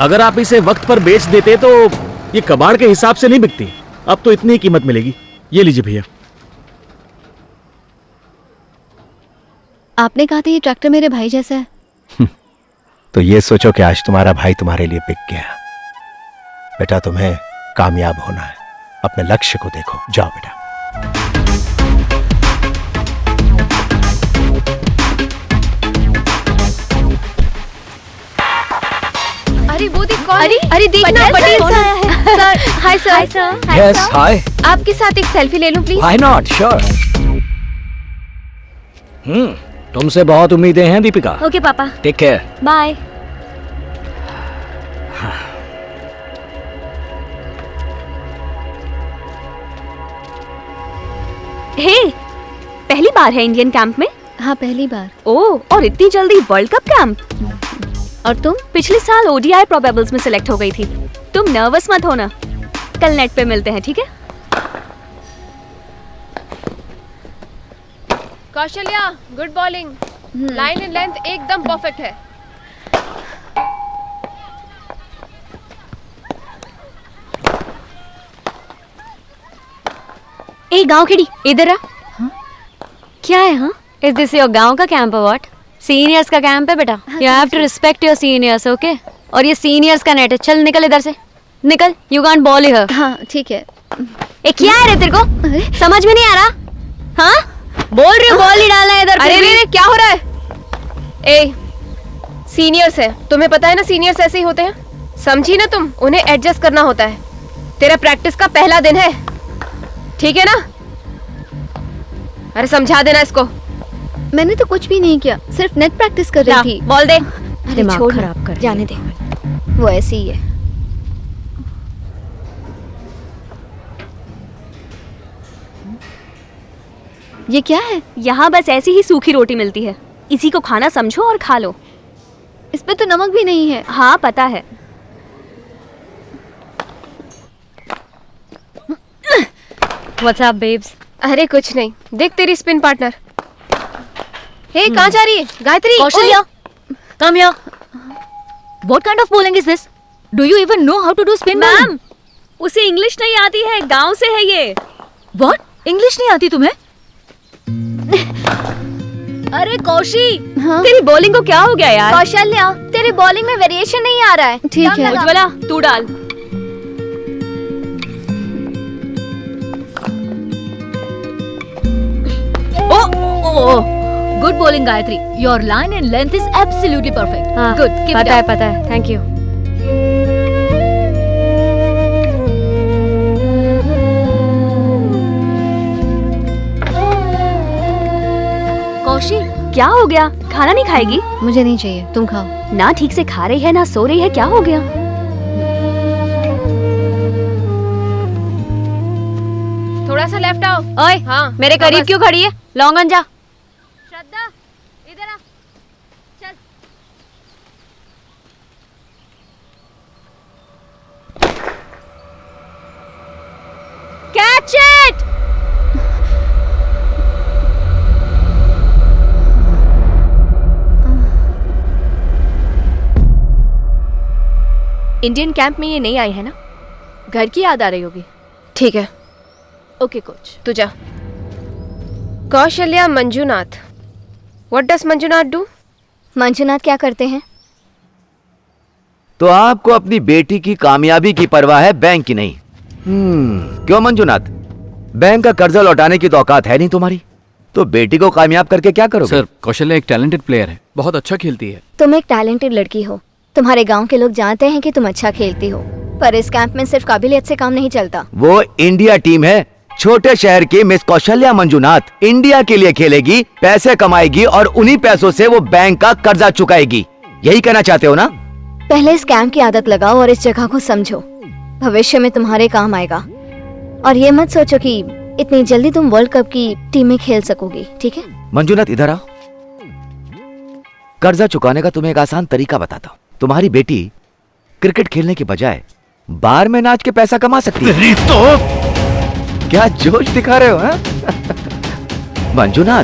अगर आप इसे वक्त पर बेच देते तो ये कबाड़ के हिसाब से नहीं बिकती। अब तो इतनी ही कीमत मिलेगी। ये लीजिए भैया। आपने कहा था ये ट्रैक्टर मेरे भाई जैसा है। तो ये सोचो कि आज तुम्हारा भाई तुम्हारे लिए बिक गया। बेटा तुम्हें कामयाब होना है, अपने लक्ष्य को देखो। जाओ बेटा। अरे वो देख कौन? अरे देखना पटेल सर आया है। Sir hi sir. Hi sir. Yes hi. आपके साथ एक सेल्फी ले लूं प्लीज? Why not, sure. तुमसे बहुत उम्मीदें हैं दीपिका। ओके पापा, टेक केयर। बाय। हे, पहली बार है इंडियन कैंप में? हाँ पहली बार। ओह, और इतनी जल्दी वर्ल्ड कप कैंप? और तुम? पिछले साल ओडीआई प्रोबेबल्स में सिलेक्ट हो गई थी। तुम नर्वस मत होना, कल नेट पे मिलते हैं, ठीक है? Kaushalya, good bowling. Line and length एकदम परफेक्ट है। ए गांव खिड़ी, इधर आ। क्या है? हाँ, इज दिस योर गांव का कैंप है? व्हाट? सीनियर्स का कैंप है बेटा। You have to respect your seniors, okay? और ये सीनियर्स का नेट है। चल निकल इधर से, निकल। You can't ball here. हाँ ठीक है। ए क्या है रे तेरे को? समझ में नहीं आ रहा? हाँ, बोल रही हूँ बॉल ही डालना है इधर। अरे रे क्या हो रहा है? ए सीनियर्स है, तुम्हें पता है ना सीनियर्स ऐसे ही होते हैं। समझी ना तुम, उन्हें एडजस्ट करना होता है। तेरा प्रैक्टिस का पहला दिन है, ठीक है ना? अरे समझा देना इसको। मैंने तो कुछ भी नहीं किया, सिर्फ नेट प्रैक्टिस कर रही थी। बॉल दे। अरे दिमाग छोड़ खराब कर, जाने दे, वो ऐसी ही है। ये क्या है? यहाँ बस ऐसी ही सूखी रोटी मिलती है। इसी को खाना समझो और खा लो। इस पे तो नमक भी नहीं है। हाँ पता है। What's up, babes? अरे कुछ नहीं, देख तेरी स्पिन पार्टनर। हे कहाँ जा रही है Gayatri? Kaushalya, come here. What kind of bowling is this? Do you even know how to do spin bowling? Ma'am, उसे इंग्लिश नहीं आती है, गांव से है ये। What? इंग्लिश नहीं आती तुम्हें? अरे कौशी, हाँ? तेरी बॉलिंग को क्या हो गया यार? कौशल्या, तेरी बॉलिंग में वेरिएशन नहीं आ रहा है। ठीक है। उज्ज्वला तू डाल। Good bowling, Gayatri. Your line and length is absolutely perfect. हाँ, Good. Keep it up. पता है। Thank you. कौशी, क्या हो गया? खाना नहीं खाएगी? मुझे नहीं चाहिए, तुम खाओ। ना ठीक से खा रही है ना सो रही है, क्या हो गया? थोड़ा सा लेफ्ट आओ। ओए, हाँ मेरे करीब बस। क्यों खड़ी है? लॉन्गन जा। श्रद्धा इधर आ, चल। Catch it. इंडियन कैंप में ये नहीं आई है ना? घर की याद आ रही होगी। ठीक है, ओके कोच। तू जा। Kaushalya Manjunath, what does Manjunath do? Manjunath क्या करते हैं? तो आपको अपनी बेटी की कामयाबी की परवाह है, बैंक की नहीं। क्यों मंजुनाथ, बैंक का कर्जा लौटाने की तो औकात है नहीं तुम्हारी, तो बेटी को कामयाब करके क्या करोगे? सर, कौशल्या एक टैलेंटेड प्लेयर है, बहुत अच्छा खेलती है। तुम एक टैलेंटेड लड़की हो, तुम्हारे गांव के लोग जानते हैं कि तुम अच्छा खेलती हो, पर इस कैंप में सिर्फ काबिलियत से काम नहीं चलता। वो इंडिया टीम है, छोटे शहर की मिस कौशल्या मंजुनाथ इंडिया के लिए खेलेगी, पैसे कमाएगी और उन्हीं पैसों से वो बैंक का कर्जा चुकाएगी। यही कहना चाहते हो ना? पहले इस कैंप की आदत लगाओ और इस जगह को समझो, भविष्य में तुम्हारे काम आएगा। और ये मत सोचो कि इतनी जल्दी तुम वर्ल्ड कप की टीम में खेल सकोगी, ठीक है? मंजुनाथ इधर आओ, कर्जा चुकाने का तुम्हें एक आसान तरीका बताता हूँ। तुम्हारी बेटी क्रिकेट खेलने के बजाय बार में नाच के पैसा कमा सकती है। तो क्या जोश दिखा रहे हो? मंजुनाथ,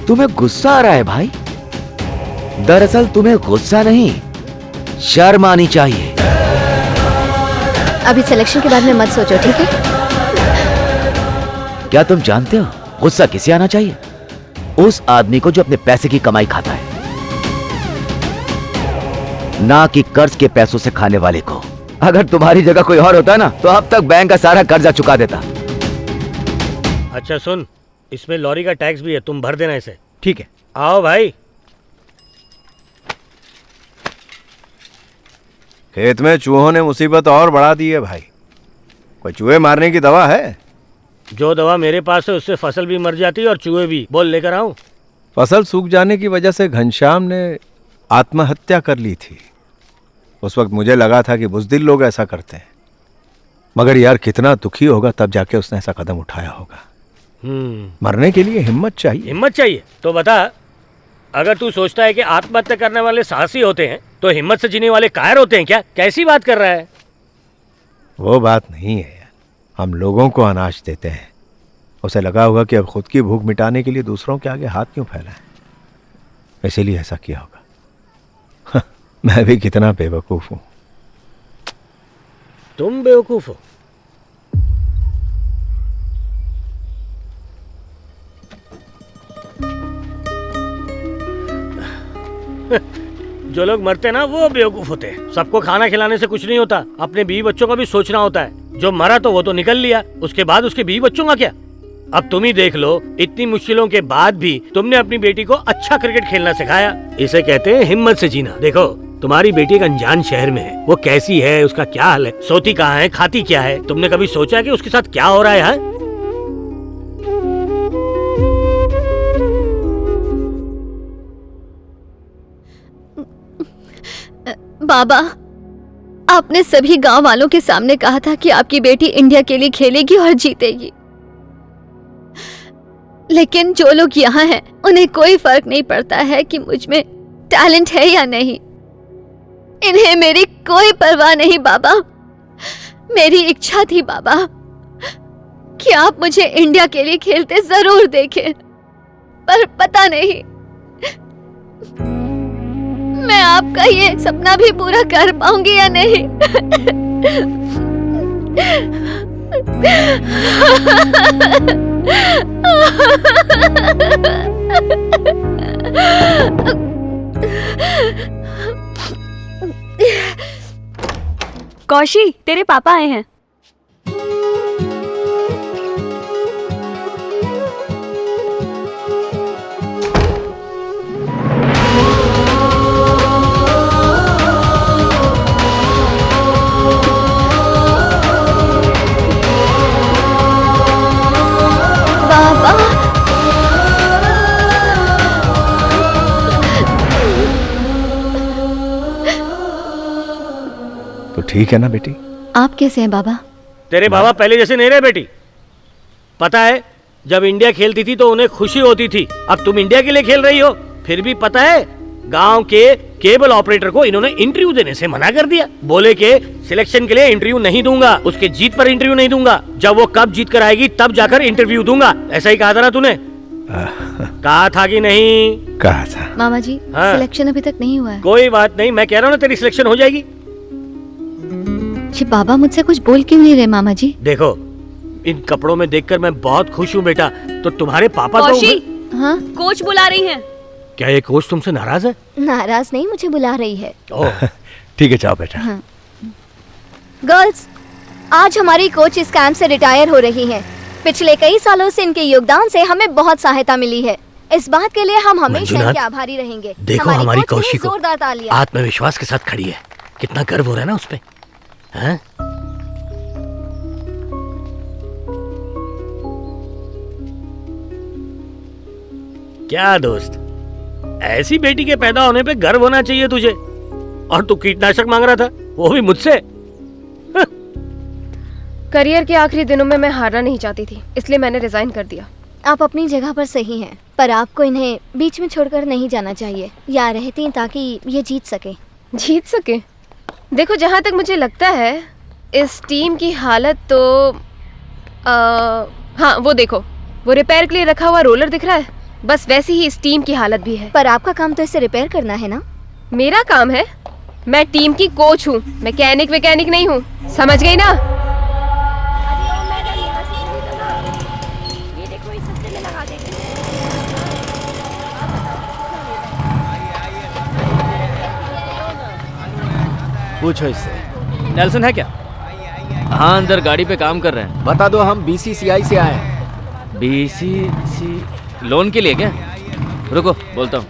तुम्हें गुस्सा आ रहा है भाई। दरअसल तुम्हें गुस्सा नहीं, शर्म आनी चाहिए। अभी सिलेक्शन के बारे में मत सोचो, ठीक है? क्या तुम जानते हो गुस्सा किसे आना चाहिए? उस आदमी को जो अपने पैसे की कमाई खाता है, ना कि कर्ज के पैसों से खाने वाले को। अगर तुम्हारी जगह कोई और होता ना तो अब तक बैंक का सारा कर्जा चुका देता। अच्छा सुन, इसमें लॉरी का टैक्स भी है, तुम भर देना इसे। ठीक है। आओ भाई। खेत में चूहों ने मुसीबत और बढ़ा दी है भाई। कोई चूहे मारने की दवा है? जो दवा मेरे पास है उससे फसल भी मर जाती है और चूहे भी। बोल लेकर आऊं? फसल सूख जाने की वजह से घनश्याम ने आत्महत्या कर ली थी। उस वक्त मुझे लगा था कि बुज़दिल लोग ऐसा करते हैं, मगर यार कितना दुखी होगा तब जाके उसने ऐसा कदम उठाया होगा। मरने के लिए हिम्मत चाहिए। हिम्मत चाहिए तो बता, अगर तू सोचता है कि आत्महत्या करने वाले साहसी होते हैं तो हिम्मत से जीने वाले कायर होते हैं क्या? कैसी बात कर रहा है? वो बात नहीं है। हम लोगों को अनाज देते हैं, उसे लगा होगा कि अब खुद की भूख मिटाने के लिए दूसरों के आगे हाथ क्यों फैलाएं, इसीलिए ऐसा किया होगा। मैं भी कितना बेवकूफ हूं। तुम बेवकूफ हो। जो लोग मरते ना वो बेवकूफ होते हैं। सबको खाना खिलाने से कुछ नहीं होता, अपने बीवी बच्चों का भी सोचना होता है। जो मरा तो वो तो निकल लिया, उसके बाद उसके बीवी बच्चों का क्या? अब तुम ही देख लो, इतनी मुश्किलों के बाद भी तुमने अपनी बेटी को अच्छा क्रिकेट खेलना सिखाया। इसे कहते हैं हिम्मत से जीना। देखो, तुम्हारी बेटी एक अनजान शहर में है, वो कैसी है, उसका क्या हाल है, सोती कहाँ है, खाती क्या है, तुमने कभी सोचा कि उसके साथ क्या हो रहा है? बाबा, आपने सभी गांव वालों के सामने कहा था कि आपकी बेटी इंडिया के लिए खेलेगी और जीतेगी, लेकिन जो लोग यहाँ हैं उन्हें कोई फर्क नहीं पड़ता है कि मुझ में टैलेंट है या नहीं। इन्हें मेरी कोई परवाह नहीं बाबा। मेरी इच्छा थी बाबा कि आप मुझे इंडिया के लिए खेलते जरूर देखें, पर पता नहीं मैं आपका ये सपना भी पूरा कर पाऊंगी या नहीं। कौशी, तेरे पापा आए हैं। तो ठीक है ना बेटी? आप कैसे हैं बाबा? तेरे बाबा पहले जैसे नहीं रहे बेटी। पता है, जब इंडिया खेलती थी तो उन्हें खुशी होती थी, अब तुम इंडिया के लिए खेल रही हो। फिर भी पता है, गांव के केबल ऑपरेटर को इन्होंने इंटरव्यू देने से मना कर दिया। बोले कि सिलेक्शन के लिए इंटरव्यू नहीं दूंगा, उसके जीत पर इंटरव्यू नहीं दूंगा, जब वो कब जीत कर आएगी तब जाकर इंटरव्यू दूंगा। ऐसा ही कहा था ना तूने? कहा था कि नहीं? कहा था। मामा जी, हाँ। सिलेक्शन अभी तक नहीं हुआ है। कोई बात नहीं, मैं कह रहा हूँ ना तेरी सिलेक्शन हो जाएगी। जी बाबा मुझसे कुछ बोल क्यों नहीं रहे मामा जी? देखो, इन कपड़ों में देखकर मैं बहुत खुश हूँ बेटा। तो तुम्हारे पापा कौशी, तो हाँ? कोच बुला रही हैं। क्या ये कोच तुमसे नाराज है? नाराज नहीं, मुझे बुला रही है। ओह, ठीक है, जाओ बेटा। हाँ। गर्ल्स, आज हमारी कोच इस कैंप से रिटायर हो रही हैं। पिछले कई सालों से इनके योगदान से हमें बहुत सहायता मिली है। इस बात के लिए हम हमेशा मंजुनाथ, इनके आभारी रहेंगे। देखो हमारी कोच के लिए कौशी को जोरदार तालियां। आत्मविश्वास के साथ खड़ी है। कितना गर्व हो रहा है ना उस पे, हैं? क्या दोस्त, ऐसी बेटी के पैदा होने पे गर्व होना चाहिए तुझे। और तू कीटनाशक मांग रहा था, वो भी मुझसे। करियर के आखिरी दिनों में मैं हारना नहीं चाहती थी, इसलिए मैंने रिजाइन कर दिया। आप अपनी जगह पर सही हैं, पर आपको इन्हें बीच में छोड़कर नहीं जाना चाहिए। या रहती ताकि ये जीत सके। जीत सके? देखो, जहाँ तक मुझे लगता है इस टीम की हालत तो हाँ, वो देखो, वो रिपेयर के लिए रखा हुआ रोलर दिख रहा है, बस वैसी ही इस टीम की हालत भी है। पर आपका काम तो इसे रिपेयर करना है ना? मेरा काम है? मैं टीम की कोच हूँ, मैकेनिक वैकेनिक नहीं हूँ, समझ गई ना? पूछो इससे। नेल्सन है क्या? हाँ, अंदर गाड़ी पे काम कर रहे हैं। बता दो हम बीसीसीआई से आए हैं। बीसीसी लोन के लिए क्या? रुको बोलता हूँ।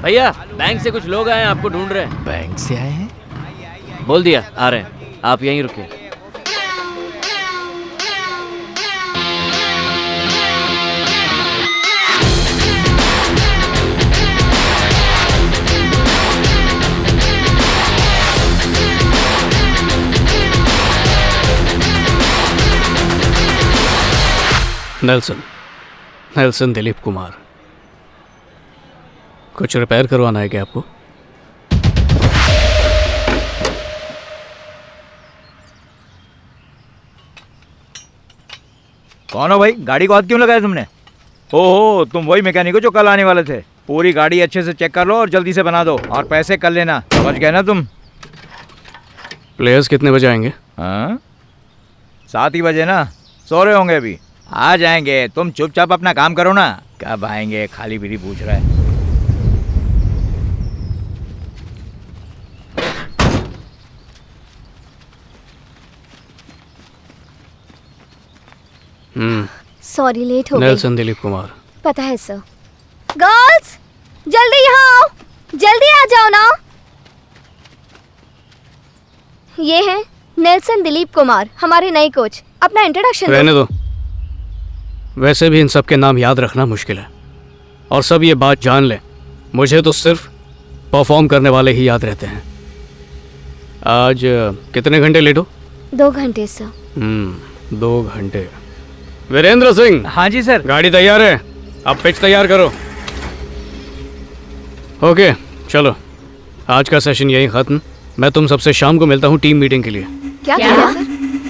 भैया बैंक से कुछ लोग आए हैं, आपको ढूंढ रहे हैं। बैंक से आए हैं? बोल दिया आ रहे हैं, आप यहीं रुकिए। नेल्सन दिलीप कुमार। कुछ रिपेयर करवाना है क्या आपको? कौन हो भाई? गाड़ी को हाथ क्यों लगाया तुमने? ओहो, तुम वही मैकेनिक हो जो कल आने वाले थे। पूरी गाड़ी अच्छे से चेक कर लो और जल्दी से बना दो, और पैसे कर लेना, समझ गए ना तुम? प्लेयर्स कितने बजे आएंगे? हाँ, 7 ही बजे ना। सो रहे होंगे अभी। आ जाएंगे, तुम चुपचाप अपना काम करो ना। कब आएंगे खाली बीड़ी पूछ रहा है। सॉरी लेट हो गई। नेल्सन दिलीप कुमार। पता है सर। गर्ल्स जल्दी यहाँ आओ, जल्दी आ जाओ ना। ये हैं नेल्सन दिलीप कुमार, हमारे नए कोच। अपना इंट्रोडक्शन रहने दो। वैसे भी इन सब के नाम याद रखना मुश्किल है, और सब ये बात जान लें, मुझे तो सिर्फ परफॉर्म करने वाले ही याद रहते हैं। आज कितने घंटे लेट हो? 2 घंटे सर। 2 घंटे। वीरेंद्र सिंह। हाँ जी सर। गाड़ी तैयार है, अब पिच तैयार करो। ओके चलो, आज का सेशन यहीं खत्म। मैं तुम सबसे शाम को मिलता हूँ टीम मीटिंग के लिए। क्या सर?